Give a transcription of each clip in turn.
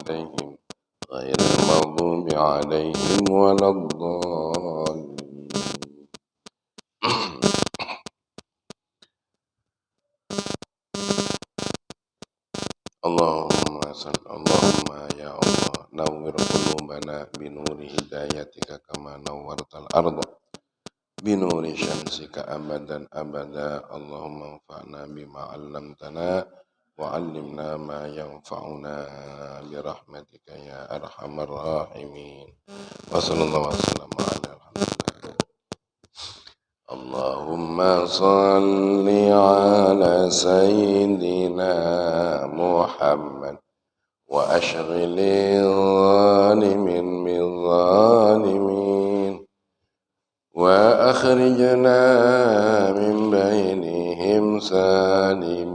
عليهم غير المغضوب عليهم ولا الضالين. اللهم يا الله نور قلوبنا بنور هدايتك كما نورت الأرض بنور شمسك أبدا أبدا. اللهم انفعنا بما علمتنا وعلمنا ما ينفعنا برحمتك يا أرحم الراحمين. وصلى الله وسلم على اللهم صل على سيدنا محمد وأشغل الظالمين بالظالمين وأخرجنا من بينهم سالمين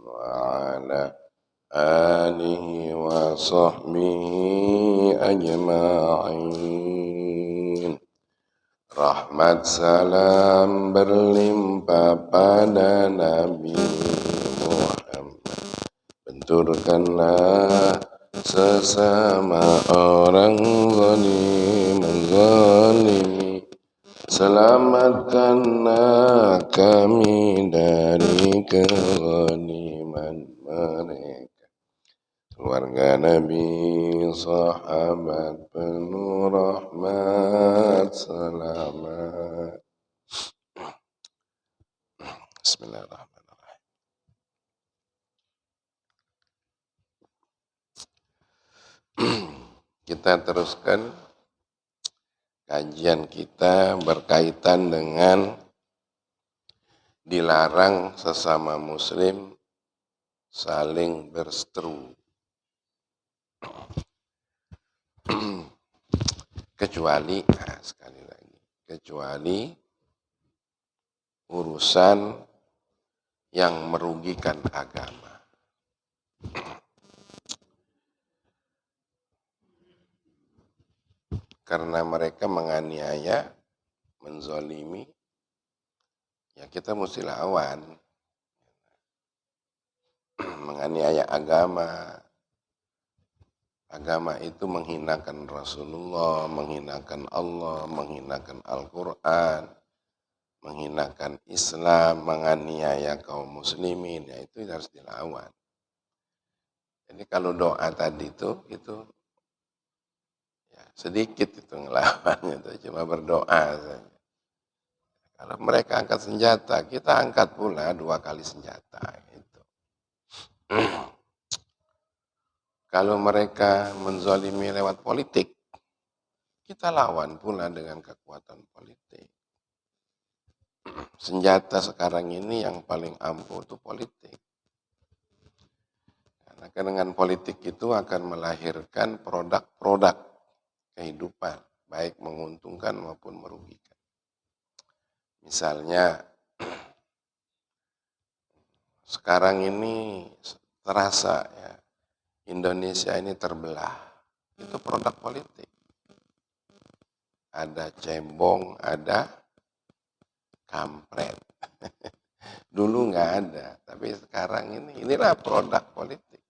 وعلى آله وصحبه أجمعين. Rahmat salam berlimpah pada Nabi Muhammad. Benturkanlah sesama orang zalim zalimi. Selamatkanlah kami dari kezaliman mereka. Keluarga Nabi, sahabat penuh rahmat, selamat. Bismillahirrahmanirrahim. Kita teruskan kajian kita berkaitan dengan dilarang sesama muslim saling berseteru. Kecuali urusan yang merugikan agama. Karena mereka menganiaya, menzalimi, ya kita mesti lawan. Menganiaya agama. Agama itu menghinakan Rasulullah, menghinakan Allah, menghinakan Al-Quran, menghinakan Islam, menganiaya kaum muslimin, ya itu harus dilawan. Jadi kalau doa tadi itu ya, sedikit itu ngelawannya, itu cuma berdoa saja. Kalau mereka angkat senjata, kita angkat pula 2 kali senjata. Gitu. Kalau mereka menzalimi lewat politik, kita lawan pula dengan kekuatan politik. Senjata sekarang ini yang paling ampuh itu politik. Karena dengan politik itu akan melahirkan produk-produk kehidupan, baik menguntungkan maupun merugikan. Misalnya, sekarang ini terasa ya, Indonesia ini terbelah, itu produk politik. Ada cebong, ada kampret. Dulu nggak ada, tapi sekarang inilah produk politik.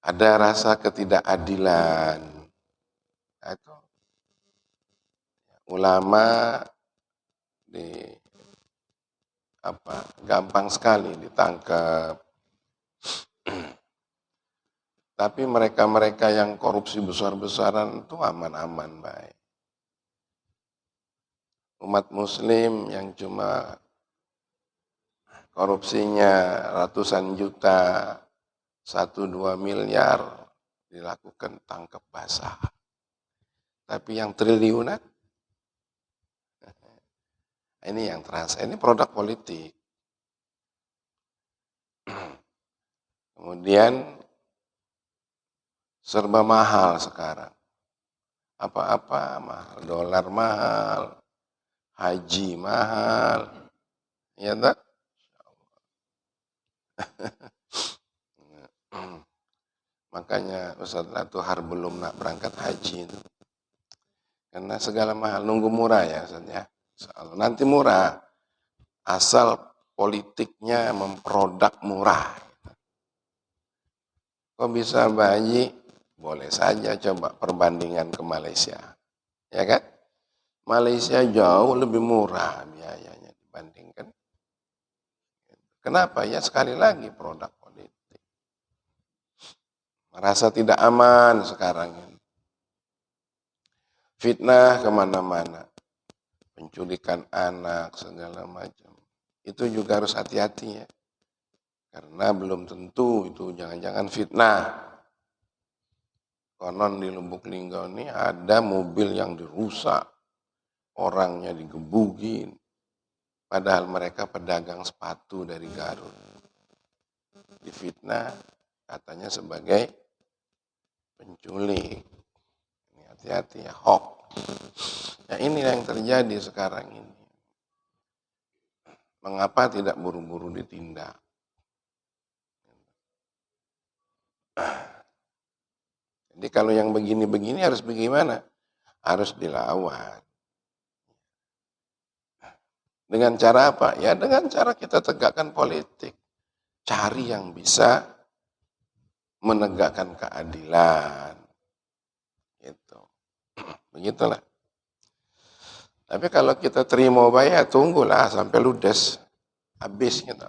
Ada rasa ketidakadilan. Itu ulama gampang sekali ditangkap. Tapi mereka-mereka yang korupsi besar-besaran itu aman-aman baik. Umat muslim yang cuma korupsinya ratusan juta, 1-2 miliar dilakukan tangkap basah. Tapi yang triliunan, ini yang terasa, ini produk politik. Kemudian serba mahal sekarang. Apa-apa mahal, dolar mahal, haji mahal. Ya tak? Makanya Ustaz Latuhar belum nak berangkat haji itu. Karena segala mahal, nunggu murah ya Ustaz ya. Nanti murah. Asal politiknya memproduk murah. Kok bisa bayi? Boleh saja coba perbandingan ke Malaysia. Ya kan? Malaysia jauh lebih murah biayanya dibandingkan. Kenapa? Ya sekali lagi produk politik. Merasa tidak aman sekarang ini. Fitnah kemana-mana. Penculikan anak, segala macam. Itu juga harus hati-hati ya. Karena belum tentu itu jangan-jangan fitnah. Konon di Lubuk Linggau ini ada mobil yang dirusak. Orangnya digebukin. Padahal mereka pedagang sepatu dari Garut. Difitnah katanya sebagai penculik. Ini hati-hati ya, hoax. Ya ini yang terjadi sekarang ini. Mengapa tidak buru-buru ditindak? Jadi kalau yang begini-begini harus bagaimana? Harus dilawan. Dengan cara apa? Ya dengan cara kita tegakkan politik. Cari yang bisa menegakkan keadilan. Gitu. Begitulah. Tapi kalau kita terima bayar, tunggulah sampai ludes. Habis gitu.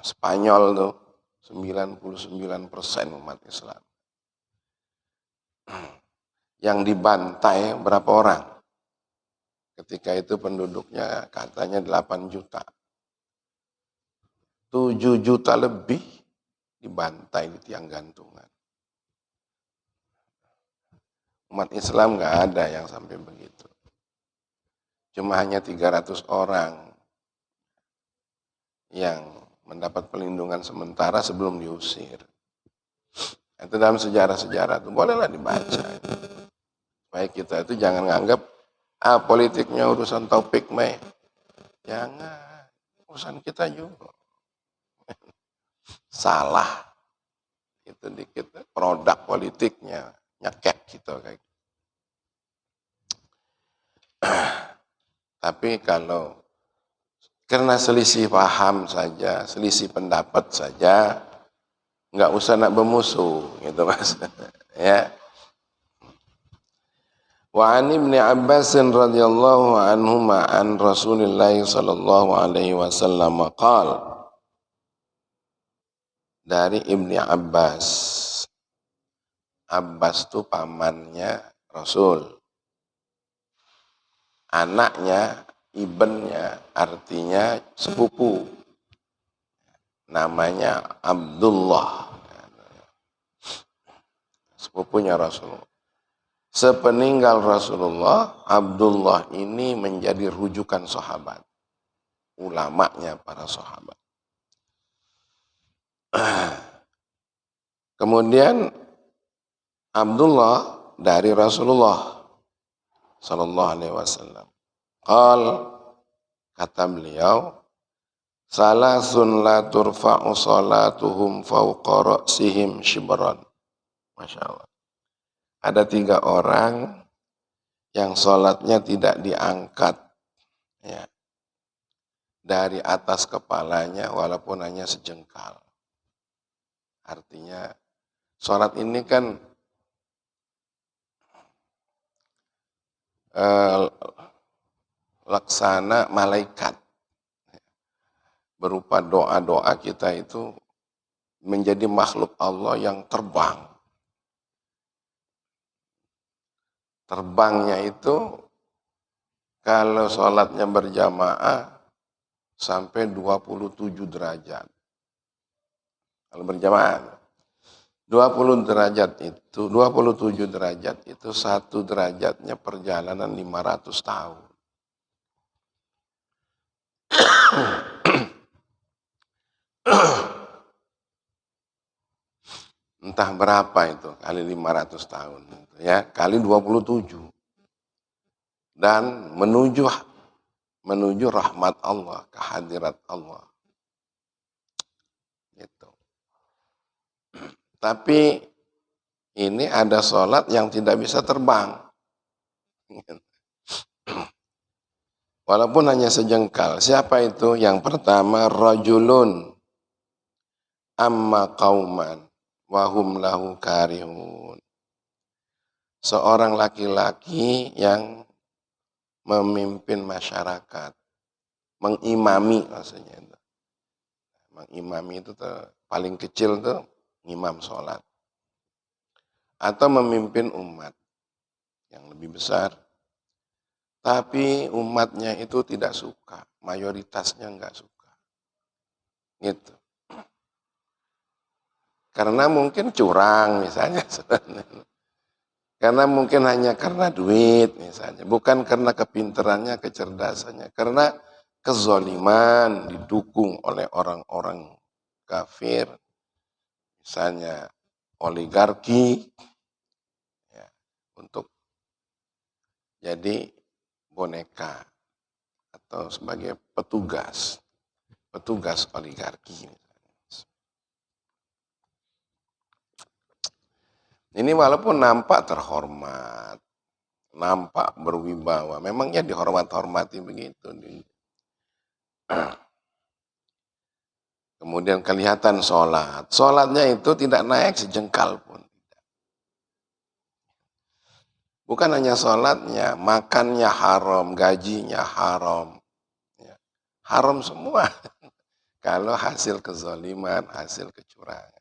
Spanyol tuh 99% umat Islam. Yang dibantai berapa orang? Ketika itu penduduknya katanya 8 juta. 7 juta lebih dibantai di tiang gantungan. Umat Islam nggak ada yang sampai begitu. Cuma hanya 300 orang yang mendapat perlindungan sementara sebelum diusir. Itu dalam sejarah-sejarah itu bolehlah dibaca. Supaya kita itu jangan nganggap politiknya urusan topik meh. Jangan, urusan kita juga. Salah. Itu dikit produk politiknya nyekek gitu kayak. Tapi kalau karena selisih paham saja, selisih pendapat saja, nggak usah nak bermusuh, gitu mas. Ya. Wa an Ibnu Abbas radhiyallahu anhuma an Rasulillah sallallahu alaihi wasallam qala. Dari Ibnu Abbas. Abbas itu pamannya Rasul. Anaknya, ibennya artinya sepupu. Namanya Abdullah. Sepupunya Rasulullah. Sepeninggal Rasulullah, Abdullah ini menjadi rujukan sahabat. Ulamanya para sahabat. Kemudian Abdullah dari Rasulullah sallallahu alaihi wasallam. Kata beliau, salasun la turfa'u salatuhum fawqa ra'sihim shibran. Masya Allah. Ada 3 orang yang sholatnya tidak diangkat ya, dari atas kepalanya walaupun hanya sejengkal. Artinya sholat ini kan laksana malaikat. Berupa doa-doa kita itu menjadi makhluk Allah yang terbang. Terbangnya itu kalau sholatnya berjamaah sampai 27 derajat. Kalau berjamaah 27 derajat itu 1 derajatnya perjalanan 500 tahun. Entah berapa itu kali 500 tahun ya, kali 27. Dan menuju rahmat Allah, kehadirat Allah. Gitu. Tapi ini ada sholat yang tidak bisa terbang. Walaupun hanya sejengkal. Siapa itu? Yang pertama, rajulun. amma qauman wahum lahu karihun. Seorang laki-laki yang memimpin masyarakat, mengimami maksudnya itu. Mengimami itu paling kecil tuh imam sholat. Atau memimpin umat yang lebih besar. Tapi umatnya itu tidak suka, mayoritasnya enggak suka. Gitu. Karena mungkin curang misalnya. Karena mungkin hanya karena duit misalnya. Bukan karena kepintarannya, kecerdasannya. Karena kezaliman didukung oleh orang-orang kafir. Misalnya oligarki. Ya, untuk jadi boneka. Atau sebagai petugas. Petugas oligarki. Ini walaupun nampak terhormat, nampak berwibawa, memangnya dihormat-hormati begitu. Kemudian kelihatan sholat, sholatnya itu tidak naik sejengkal pun. Bukan hanya sholatnya, makannya haram, gajinya haram. Haram semua. Kalau hasil kezaliman, hasil kecurangan.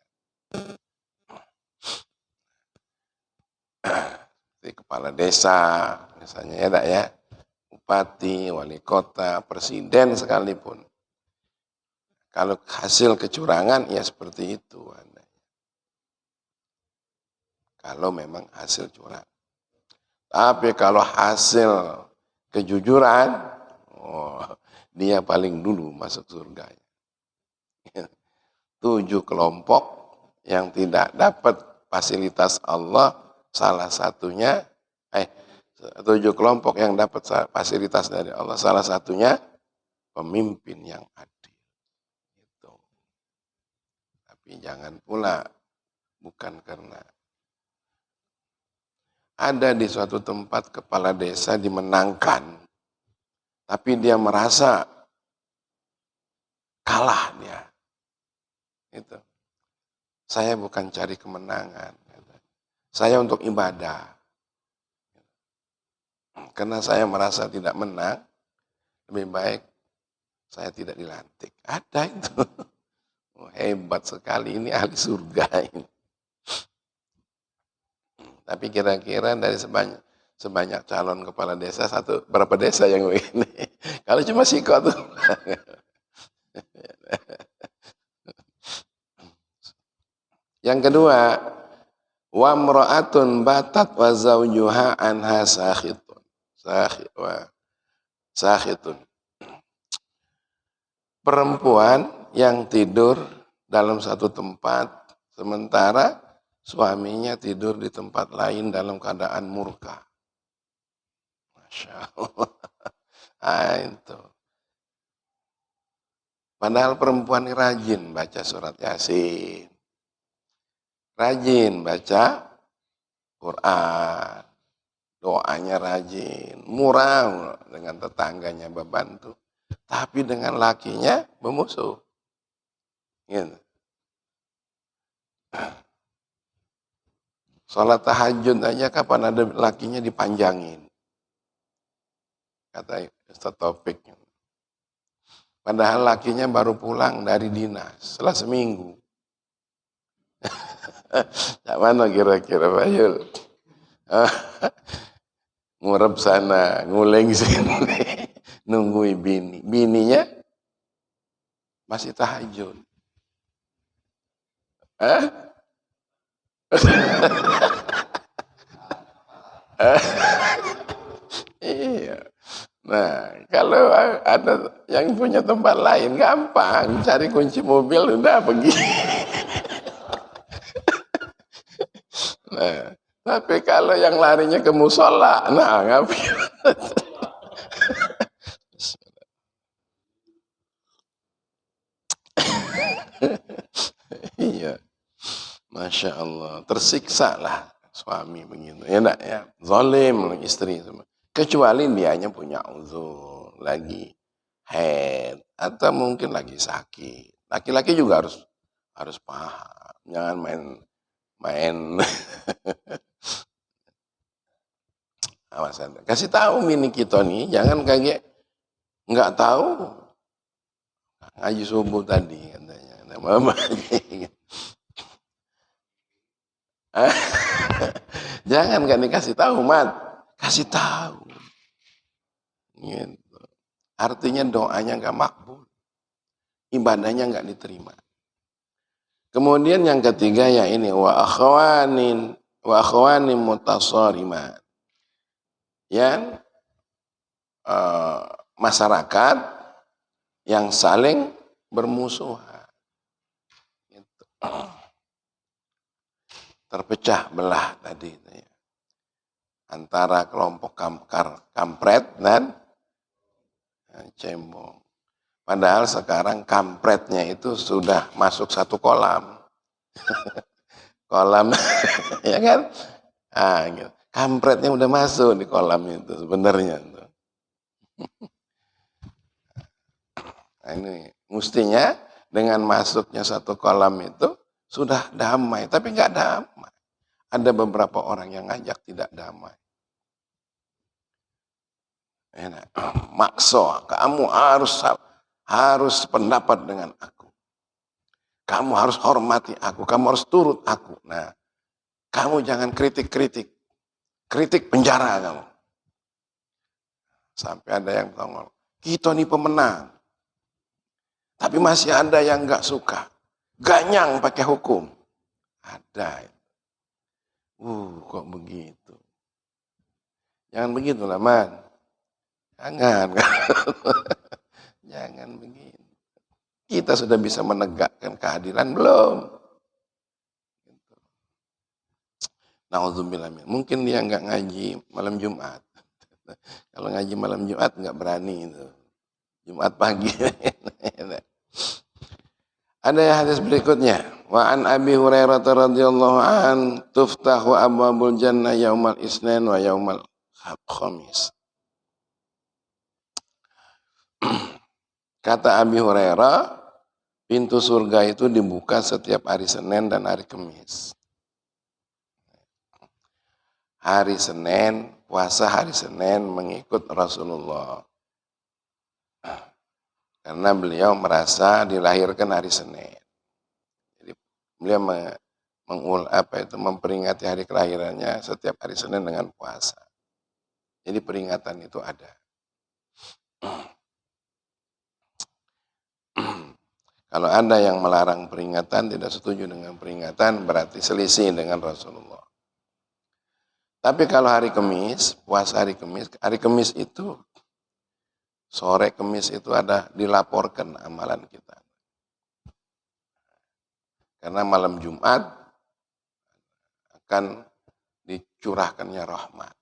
Kepala desa, misalnya ya, bupati, wali kota, presiden sekalipun. Kalau hasil kecurangan, ya seperti itu. Kalau memang hasil curang. Tapi kalau hasil kejujuran, dia paling dulu masuk surga. 7 kelompok yang tidak dapat fasilitas Allah, salah satunya 7 kelompok yang dapat fasilitas dari Allah, salah satunya pemimpin yang adil. Gitu. Tapi jangan pula bukan karena ada di suatu tempat kepala desa dimenangkan, tapi dia merasa kalah dia. Gitu. Saya bukan cari kemenangan. Saya untuk ibadah. Karena saya merasa tidak menang, lebih baik saya tidak dilantik. Ada itu. Hebat sekali, ini ahli surga ini. Tapi kira-kira dari sebanyak calon kepala desa, berapa desa yang begini? Kalau cuma Siko tuh. Yang kedua, wa mra'atun batat wa zawjuha anha sakhitun. Sakhitun. Perempuan yang tidur dalam satu tempat, sementara suaminya tidur di tempat lain dalam keadaan murka. Masya Allah. Itu. Padahal perempuan ini rajin baca surat Yasin. Rajin baca Quran, doanya rajin, murah dengan tetangganya membantu, tapi dengan lakinya memusuh. Gitu. Sholat tahajud aja kapan ada lakinya dipanjangin, kata Ustaz Taufik. Padahal lakinya baru pulang dari dinas setelah seminggu. Yang mana kira-kira Pak Yul? Ngurep sana, nguleng sini, nungguin bini. Bininya masih tahajud. Iya. Nah, kalau ada yang punya tempat lain, gampang. Cari kunci mobil, udah pergi. Nah, tapi kalau yang larinya ke musola, nah ngapain? Iya, Masya Allah, tersiksa lah suami begitu, ya enggak ya, zalim istri, kecuali dianya punya uzur, lagi haid, atau mungkin lagi sakit. Laki-laki juga harus paham. Jangan main awas Anda. Kasih tahu mini kita nih, jangan kaget nggak tahu ngaji subuh tadi katanya. Nah, mama jangan kan dikasih tahu, Mat. Kasih tahu. Gitu. Artinya doanya nggak makbul. Ibadahnya nggak diterima. Kemudian yang ketiga ya ini wa akhwanin mutasarimat. Yang masyarakat yang saling bermusuhan. Gitu. Terpecah belah tadi ya. Antara kelompok kampret dan cembong. Padahal sekarang kampretnya itu sudah masuk satu kolam. Kolam, ya kan? Gitu. Kampretnya udah masuk di kolam itu sebenarnya. Nah, ini mestinya dengan masuknya satu kolam itu sudah damai, tapi nggak damai. Ada beberapa orang yang ngajak tidak damai. Enak. Makso, kamu harus pendapat dengan aku. Kamu harus hormati aku, kamu harus turut aku. Nah, kamu jangan kritik penjara kamu. Sampai ada yang tongol, kita nih pemenang. Tapi masih ada yang nggak suka. Ganyang pakai hukum. Ada. Kok begitu? Jangan begitu lah, Man. Jangan. Jangan begitu. Kita sudah bisa menegakkan keadilan belum? Nauzubillah. Mungkin dia nggak ngaji malam Jumat. Kalau ngaji malam Jumat nggak berani itu. Jumat pagi. Ada hadis berikutnya. Wa an Abi Hurairah radhiyallahu an tuftahu abwabul jannah yaumal isnin wa yaumal khamis. Kata Abi Hurairah, pintu surga itu dibuka setiap hari Senin dan hari Kamis. Hari Senin, puasa hari Senin mengikut Rasulullah. Karena beliau merasa dilahirkan hari Senin. Jadi beliau memperingati hari kelahirannya setiap hari Senin dengan puasa. Jadi peringatan itu ada. Kalau ada yang melarang peringatan, tidak setuju dengan peringatan, berarti selisih dengan Rasulullah. Tapi kalau hari Kamis, puasa hari Kamis itu, sore Kamis itu ada dilaporkan amalan kita. Karena malam Jumat akan dicurahkannya rahmat.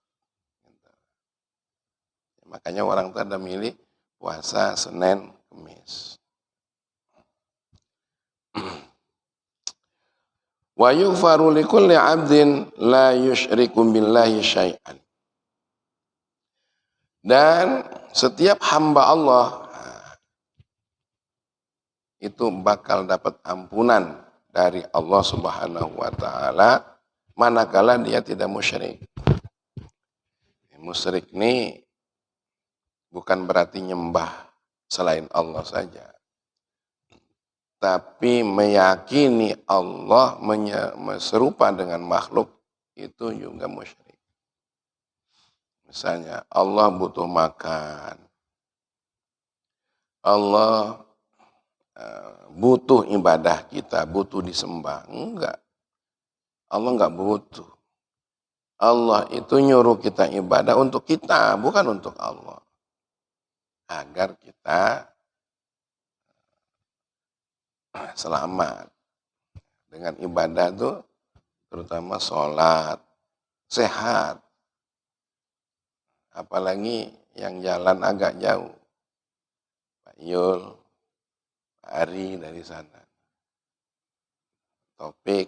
Makanya orang itu ada milih puasa Senin, Kamis. Wa yughfaru likulli 'abdin la yusyriku billahi syai'an. Dan setiap hamba Allah itu bakal dapat ampunan dari Allah Subhanahu wa taala manakala dia tidak musyrik. Musyrik ini bukan berarti nyembah selain Allah saja. Tapi meyakini Allah serupa dengan makhluk itu juga musyrik. Misalnya Allah butuh makan. Allah butuh ibadah kita, butuh disembah. Enggak. Allah enggak butuh. Allah itu nyuruh kita ibadah untuk kita, bukan untuk Allah. Agar kita selamat. Dengan ibadah itu terutama sholat, sehat. Apalagi yang jalan agak jauh. Pak Yul, Pak Ari dari sana. Topik.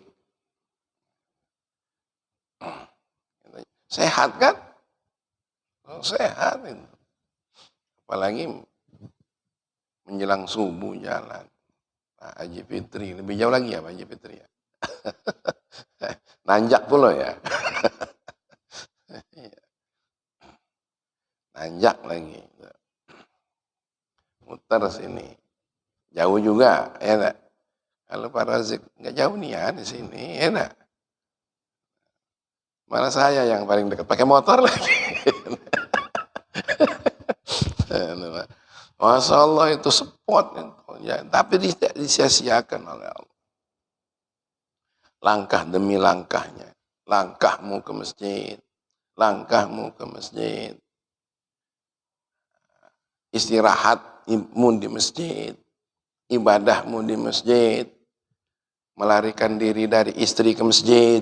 Sehat kan? Sehat itu. Apalagi menjelang subuh jalan. Pak Haji Fitri, lebih jauh lagi ya Pak Haji Fitri ya. Nanjak pula ya. Nanjak lagi. Muter sini. Jauh juga, ya enggak? Kalau Pak Razik nggak jauh nih ya di sini, ya enggak? Malah saya yang paling dekat, pakai motor lagi. Masya Allah itu spot, ya, tapi disia-siakan oleh Allah. Langkah demi langkahnya, langkahmu ke masjid, langkahmu ke masjid, istirahatmu di masjid, ibadahmu di masjid, melarikan diri dari istri ke masjid.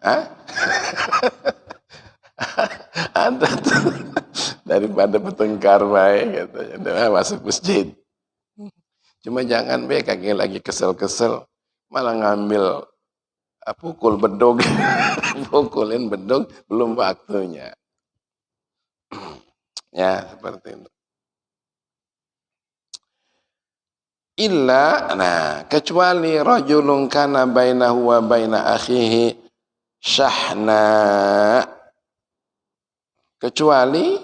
Hah? Ada tuh, daripada bertengkar baik katanya, masuk masjid. Cuma jangan kaki lagi kesel-kesel malah ngambil pukul bedog. Pukulin bedog belum waktunya. Ya, seperti itu. Kecuali rajulun kana bainahu wa baina akhihi syahna. Kecuali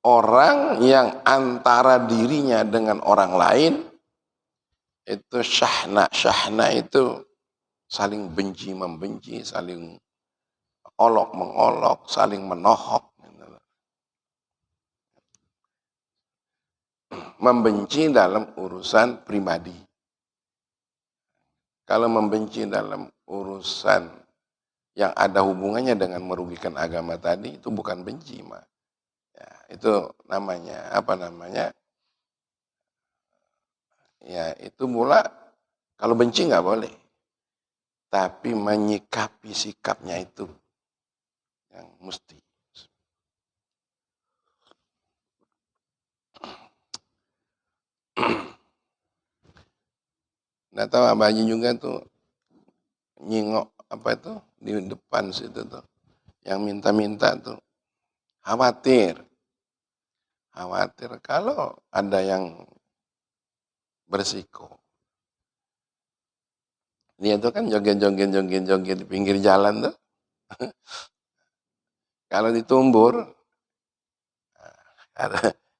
orang yang antara dirinya dengan orang lain itu syahna. Syahna itu saling benci membenci, saling olok mengolok, saling menohok. Membenci dalam urusan pribadi. Kalau membenci dalam urusan yang ada hubungannya dengan merugikan agama tadi, itu bukan benci, Mak. Ya, itu namanya, ya itu mula, kalau benci nggak boleh. Tapi menyikapi sikapnya itu yang mesti. Nggak tahu Abah Haji juga tuh nyingok di depan situ tuh, yang minta-minta tuh khawatir kalau ada yang bersiko. Dia tuh kan joget di pinggir jalan tuh. Kalau ditumbur,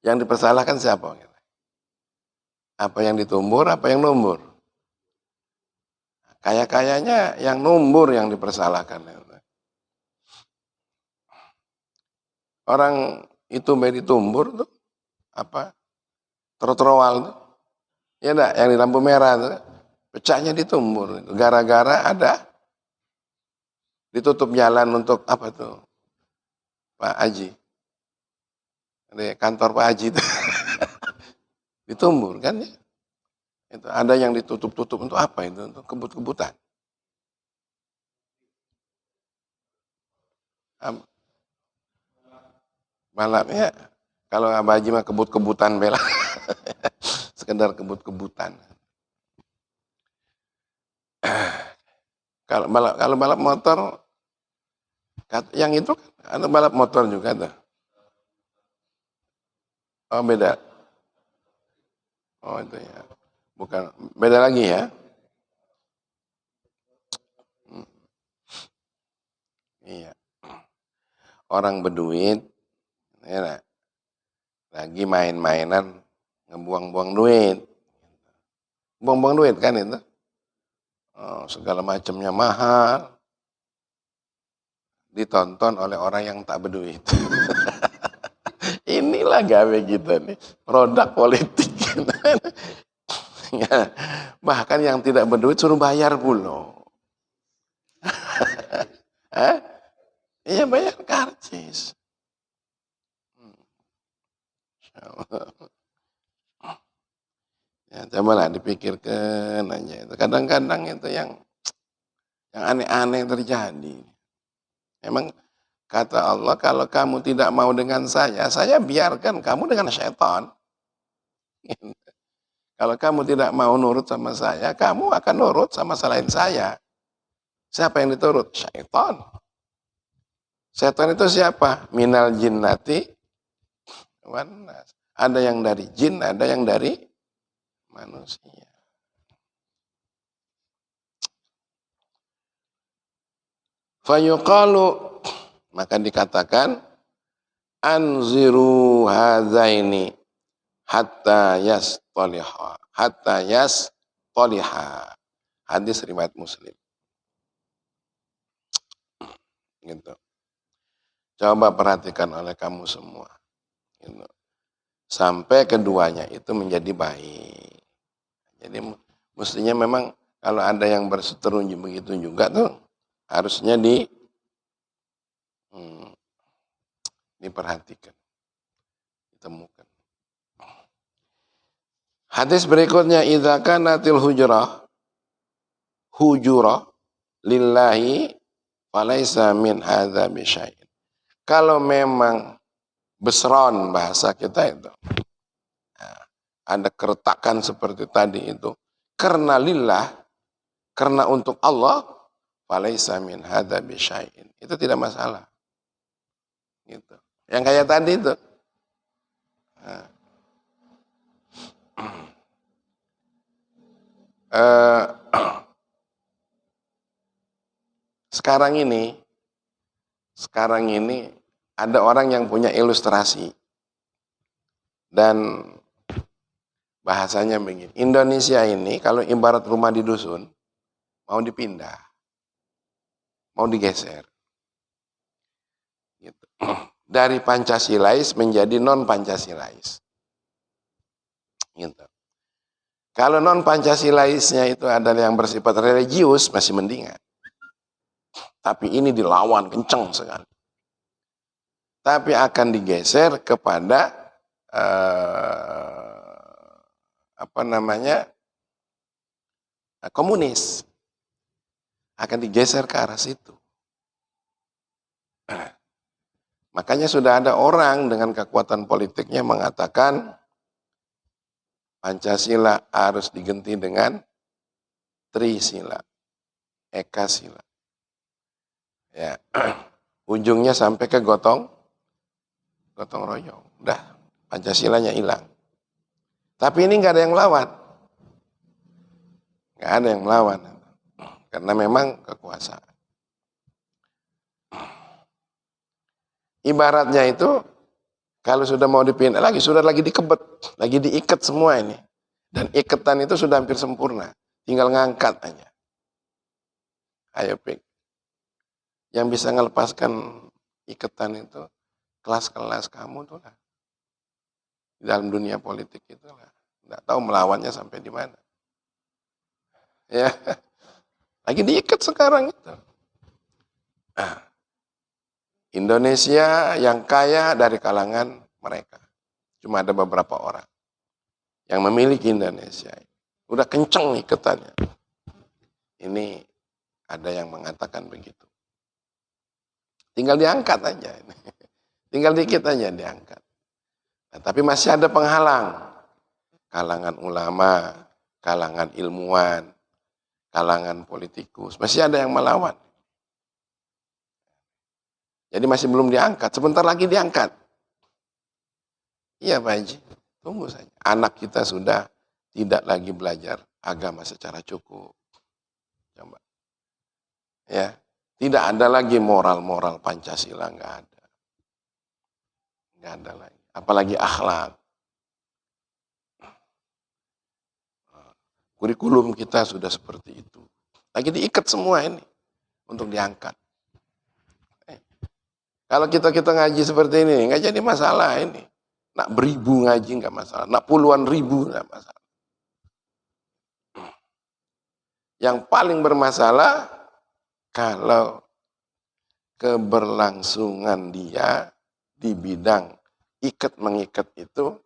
yang dipersalahkan siapa? Apa yang ditumbur, apa yang numbur? Kayaknya yang numbur yang dipersalahkan. Orang itu ditumbur tuh, trotoar tuh. Ya enggak, yang di lampu merah tuh. Pecahnya ditumbur. Gara-gara ada ditutup jalan untuk apa tuh? Pak Haji. Di kantor Pak Haji itu. Ditumbur kan ya. Itu ada yang ditutup-tutup untuk apa itu? Untuk kebut-kebutan. Balapnya kalau Abah Haji mah kebut-kebutan bela. Sekedar kebut-kebutan. Kalau balap motor, yang itu ada balap motor juga tuh. Oh beda. Oh itu ya. Bukan, beda lagi ya. Iya. Orang berduit, ya, lagi main-mainan, ngebuang-buang duit. Buang-buang duit kan itu. Oh, segala macamnya mahal. Ditonton oleh orang yang tak berduit. Inilah gawe kita nih, produk politik. Bahkan yang tidak berduit suruh bayar pula. Iya bayar karcis. Ya, cobalah dipikirkan aja itu. Kadang-kadang itu yang aneh-aneh terjadi. Memang kata Allah, kalau kamu tidak mau dengan saya biarkan kamu dengan syaitan. Kalau kamu tidak mau nurut sama saya, kamu akan nurut sama selain saya. Siapa yang diturut? Syaitan. Syaitan itu siapa? Minal jinnati wan nas. Ada yang dari jin, ada yang dari manusia. Fayuqalu, maka dikatakan anziru hadzaini hatta yastaliha. Hadis riwayat Muslim. Gitu. Coba perhatikan oleh kamu semua. Gitu. Sampai keduanya itu menjadi baik. Jadi mestinya memang kalau ada yang berseteru begitu juga tuh harusnya diperhatikan, ditemukan. Hadis berikutnya, idza kanatil hujrah lillahi falaisa min hadza bisyai'in. Kalau memang besron bahasa kita itu, ada keretakan seperti tadi itu, karena lillah, karena untuk Allah, falaisa min hadza bisyai'in. Itu tidak masalah. Gitu. Yang kayak tadi itu. Sekarang ini ada orang yang punya ilustrasi dan bahasanya begini. Indonesia ini kalau ibarat rumah di dusun mau dipindah, mau digeser, gitu. Dari Pancasilais menjadi non Pancasilais. Gitu. Kalau non Pancasilaisnya itu adalah yang bersifat religius masih mendingan. Tapi ini dilawan kenceng sekali. Tapi akan digeser kepada komunis. Akan digeser ke arah situ. Makanya sudah ada orang dengan kekuatan politiknya mengatakan Pancasila harus diganti dengan Trisila, Ekasila. Ya, ujungnya sampai ke gotong royong. Udah, Pancasilanya hilang. Tapi ini nggak ada yang melawan. Nggak ada yang melawan. Karena memang kekuasaan. Ibaratnya itu, kalau sudah mau dipindah lagi, sudah lagi dikebet, lagi diikat semua ini. Dan ikatan itu sudah hampir sempurna. Tinggal ngangkat aja. Ayo, Pik. Yang bisa melepaskan ikatan itu, kelas-kelas kamu tuh lah. Di dalam dunia politik itu lah. Nggak tahu melawannya sampai di mana. Ya, lagi diikat sekarang itu. Indonesia yang kaya dari kalangan mereka. Cuma ada beberapa orang yang memiliki Indonesia. Udah kenceng ikatannya. Ini ada yang mengatakan begitu. Tinggal diangkat aja. Tinggal dikit aja diangkat. Nah, tapi masih ada penghalang. Kalangan ulama, kalangan ilmuwan, kalangan politikus. Masih ada yang melawan. Jadi masih belum diangkat. Sebentar lagi diangkat. Iya Pak Haji. Tunggu saja. Anak kita sudah tidak lagi belajar agama secara cukup. Coba. Ya. Tidak ada lagi moral-moral Pancasila. Nggak ada. Nggak ada lagi. Apalagi akhlak. Kurikulum kita sudah seperti itu. Lagi diikat semua ini. Untuk diangkat. Kalau kita ngaji seperti ini, nggak jadi masalah ini. Nak beribu ngaji nggak masalah. Nak puluhan ribu nggak masalah. Yang paling bermasalah, kalau keberlangsungan dia di bidang ikat-mengikat itu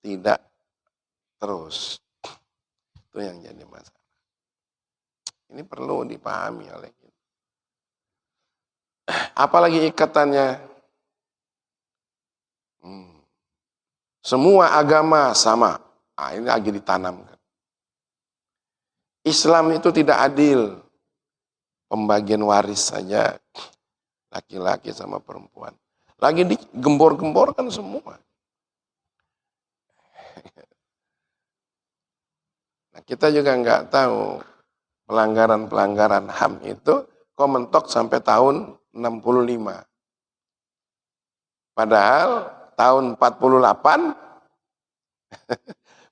tidak terus. Itu yang jadi masalah. Ini perlu dipahami oleh kita. Apalagi ikatannya. Semua agama sama. Nah, ini lagi ditanamkan. Islam itu tidak adil. Pembagian waris saja laki-laki sama perempuan. Lagi digembor-gemborkan semua. Nah, kita juga nggak tahu pelanggaran-pelanggaran HAM itu kok mentok sampai tahun 65. Padahal tahun 48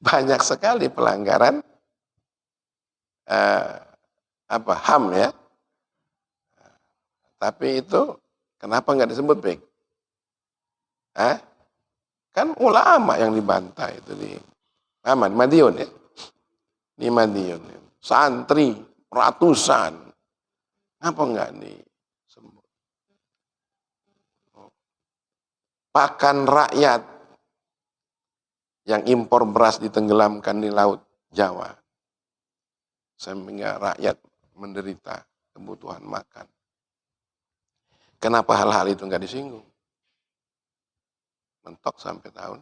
banyak sekali pelanggaran HAM ya. Tapi itu kenapa nggak disebut, Bek? Kan ulama yang dibantah itu di Madiun ya. Di Madiun. Santri ratusan. Apa enggak disebut? Pakan rakyat yang impor beras ditenggelamkan di Laut Jawa. Sehingga rakyat menderita kebutuhan makan. Kenapa hal-hal itu enggak disinggung? Mentok sampai tahun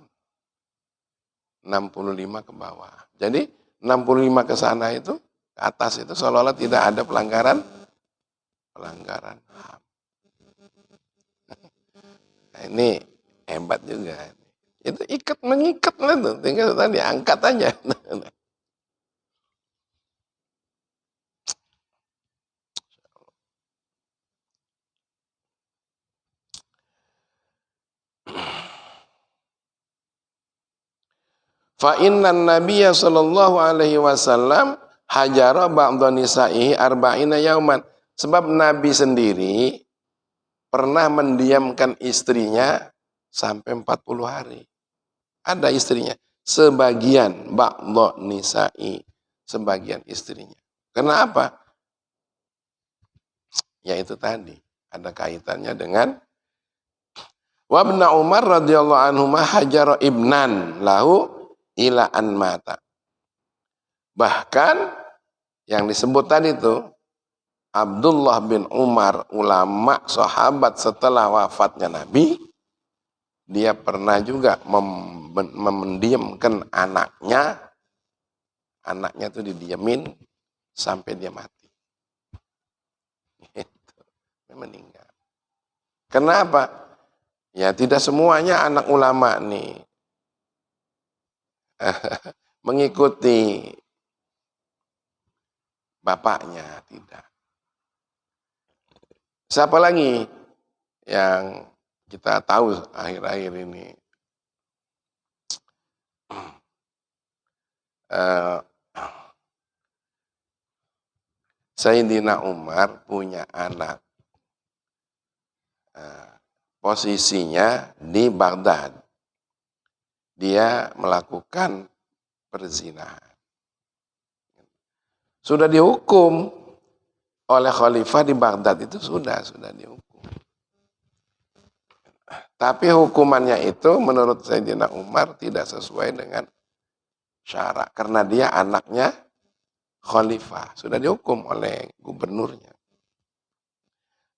65 ke bawah. Jadi 65 ke sana itu, ke atas itu seolah-olah tidak ada pelanggaran HAM. Nah, ini hebat juga. Itu mengikat lah tuh, tinggal tadi angkat aja. Fa innan nabiyya sallallahu alaihi wasallam hajara ba'dha nisa'ihi arba'ina yauman. Sebab Nabi sendiri pernah mendiamkan istrinya sampai 40 hari. Ada istrinya, sebagian ba'dha nisa'i, sebagian istrinya. Kenapa? Ya itu tadi, ada kaitannya dengan wa ibn Umar radhiyallahu anhu hajara ibnan lahu ila an mata. Bahkan yang disebut tadi itu Abdullah bin Umar, ulama sahabat setelah wafatnya Nabi, dia pernah juga mendiamkan anaknya itu didiamin sampai dia mati. Dia meninggal. Kenapa? Ya tidak semuanya anak ulama nih mengikuti bapaknya, tidak. Siapa lagi yang kita tahu akhir-akhir ini? Sayyidina Umar punya anak. Posisinya di Baghdad. Dia melakukan perzinahan. Sudah dihukum oleh khalifah di Baghdad itu sudah dihukum. Tapi hukumannya itu menurut Sayyidina Umar tidak sesuai dengan syarak karena dia anaknya khalifah, sudah dihukum oleh gubernurnya.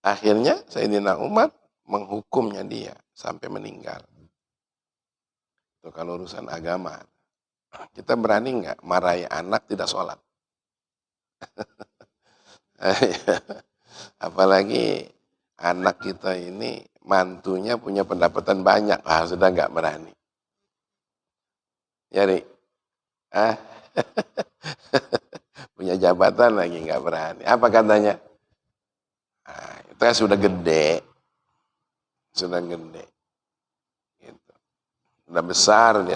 Akhirnya Sayyidina Umar menghukumnya dia sampai meninggal. Itu kalau urusan agama. Kita berani nggak marahi anak tidak sholat? Apalagi anak kita ini mantunya punya pendapatan banyak, sudah nggak berani. Ya, Ri? Punya jabatan lagi nggak berani. Apa katanya? Itu kan sudah gede. Gitu. Sudah besar dia.